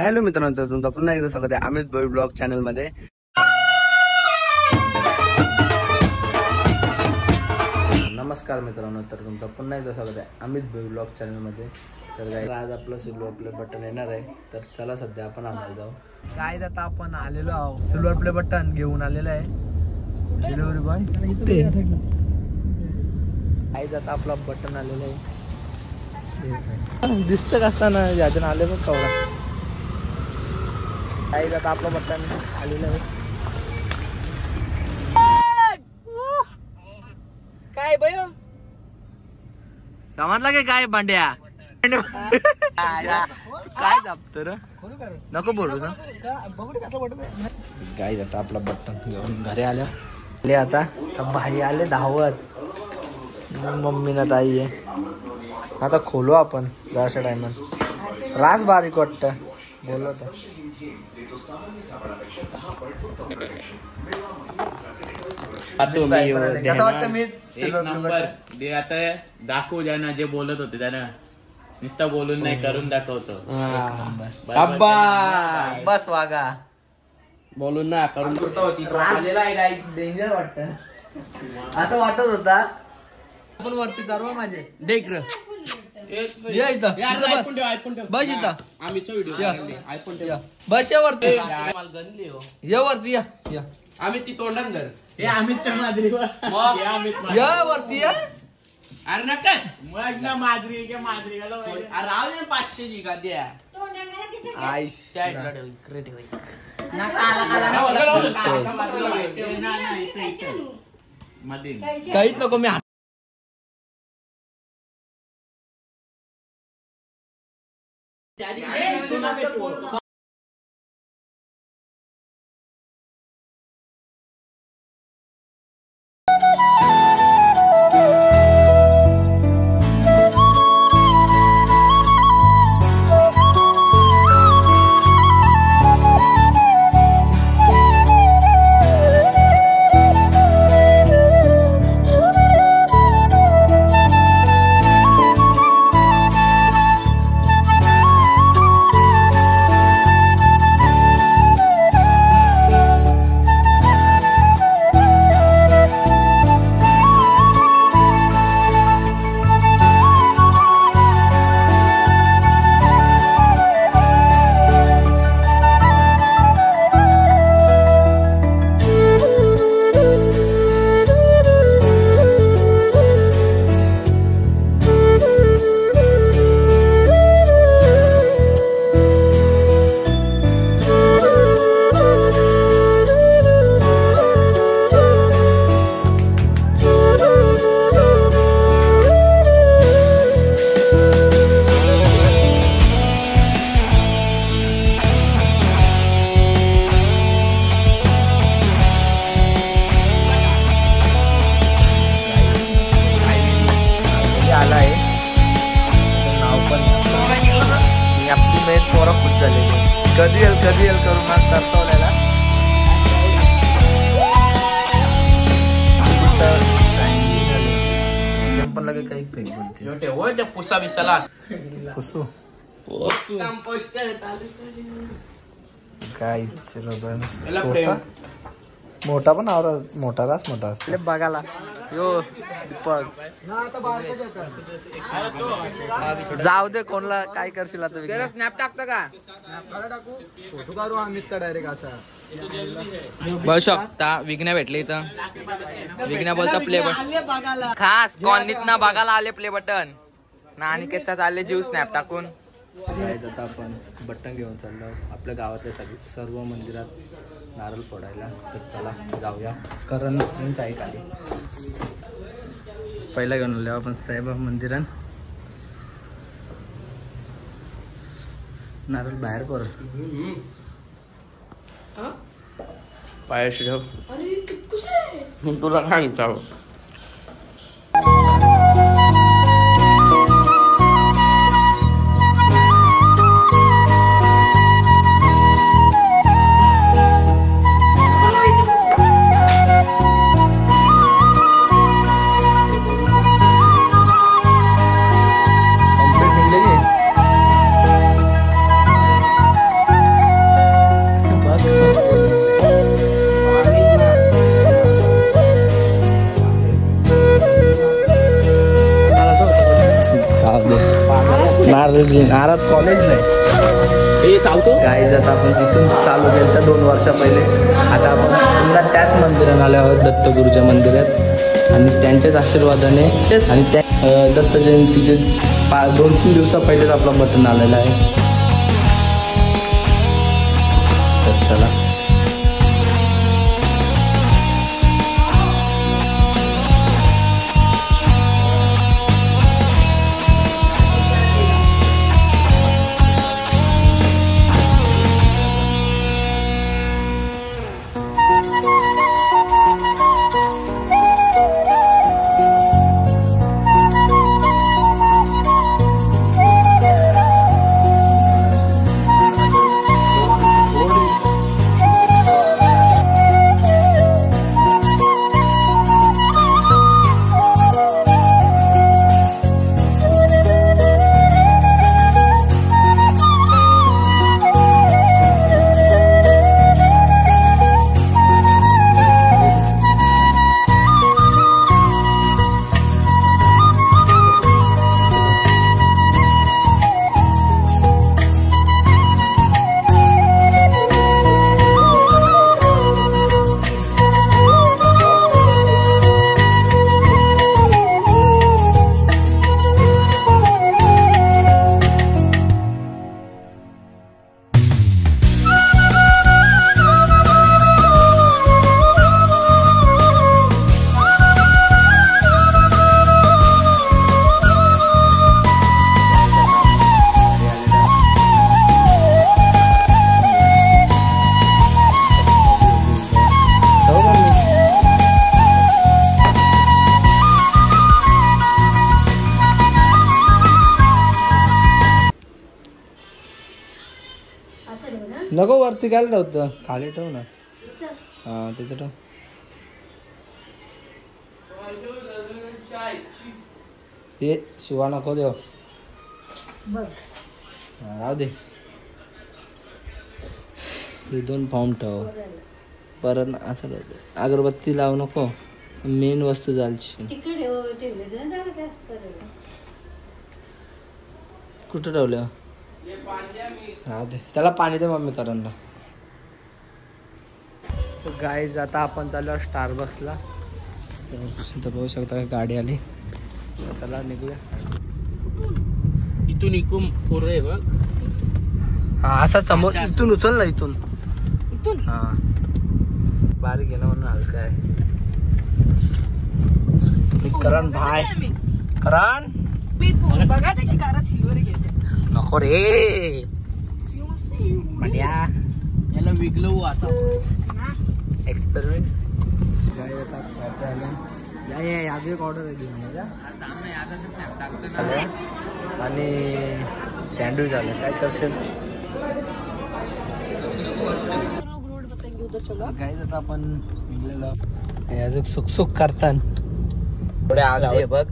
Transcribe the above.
Hello मित्रांनो, तर तुमचं पुन्हा एकदा स्वागत आहे अमित भोई ब्लॉग चॅनल मध्ये. नमस्कार मित्रांनो, तर तुमचं पुन्हा एकदा स्वागत आहे अमित भोई ब्लॉग चॅनल मध्ये. तर आज आपलं सिल्वर प्ले बटन येणार आहे, तर चला सध्या आपण आणायला जाऊ. काय आता आपण आलेलो आहोत, सिल्वर प्ले बटन घेऊन आलेलं आहे. डिलिव्हरी बॉय काय आता आपला बटन आलेलं आहे, दिसत कसताना यातून आले बघ कवडा. काय आता आपलं बटन आलेलं आहे. काय बय समजला काय काय भांड्या काय जापत र, नको बोलू ना. काय जात आपला बटन घेऊन घरी आले आता भाई आले धावत. मम्मी ना ताई आहे. आता खोलू आपण जराशा टायमात. रास बारीक वाटत बोलत ते आता दाखवू द्या ना, जे बोलत होते त्यांना नुसतं बोलून नाही करून दाखवतो. बस वागा बोलून ना करून डेंजर वाटत असं वाटत होता. आपण वरती चालवा माझे देख र बस इथं आम्हीचा व्हिडिओ बस या वरती, या वरती या. आम्ही ती तोंडात घर हे अमितच्या माजरीवर या वरती या. अरे नका मग ना माजरी के माजरी राव 500 जी का द्या काहीच नको. मी कधी येल करून तरसवलेला. पण लगे काही फेक बोलते पुसा बिसाला पुसू काय मोठा पण आवरा मोठा रास मोठा असते बघायला. यो जाऊ दे, कोणला काय करशील आता. स्नॅप टाकता का फोटो काढू आम्ही डायरेक्ट असा बघू शकता. विघ्न भेटले इथं. विघ्न बोलता प्ले बटन खास कॉलनीत ना बघायला आले प्ले बटन ना. आणि कसं चालले जीव स्नॅप टाकून. आता आपण बटन घेऊन चाललो आपल्या गावातल्या सर्व मंदिरात नारळ फोडायला. तर चला जाऊया. करण फ्रेंड्स आहे खाली. पहिला घेऊन आलो आपण साईबाबा मंदिरात. नारळ बाहेर कर पायाशी ठेव. तुला काय सांगता नाराज कॉलेज नाही हे चालतो गाईज. आता आपण तिथून चालू केलं तर 2 वर्षा पहिले. आता आपण पुन्हा त्याच मंदिरात आलो आहोत, दत्तगुरूच्या मंदिरात. आणि त्यांच्याच आशीर्वादाने आणि त्या दत्त जयंतीचे 2-3 दिवसा पहिलेच आपला बटन आलेला आहे. तर चला नको वरती काय ठेवतं, खाली ठेव ना. हा तिथे ठेव. हे शिवा नको देव, राहू दे. हे 2 फॉर्म ठेव. परत असं अगरबत्ती लावू नको, मेन वस्तू जालची. कुठं ठेवलं? राहू दे, त्याला पाणी दे मम्मी करणला. गाईज आता आपण चालू स्टारबक्सला. बघू शकता गाडी आली. चला निघूया. इथून इकून पूर्ण आहे बघ. हा असा समोर इथून उचल ना, इथून. हा बारीक आहे ना म्हणून हलका आहे. करण भाय, करण नको रे बढिया. याला विकलं आता एक्सपेरिमेंट. काय आता कॉफी आल्या. या अजून एक ऑर्डर आहे घेऊन आणि सँडविच आलं. काय करशील? काय आता आपण निघलेलो अजून सुख सुख करतात. थोडे आग बघ.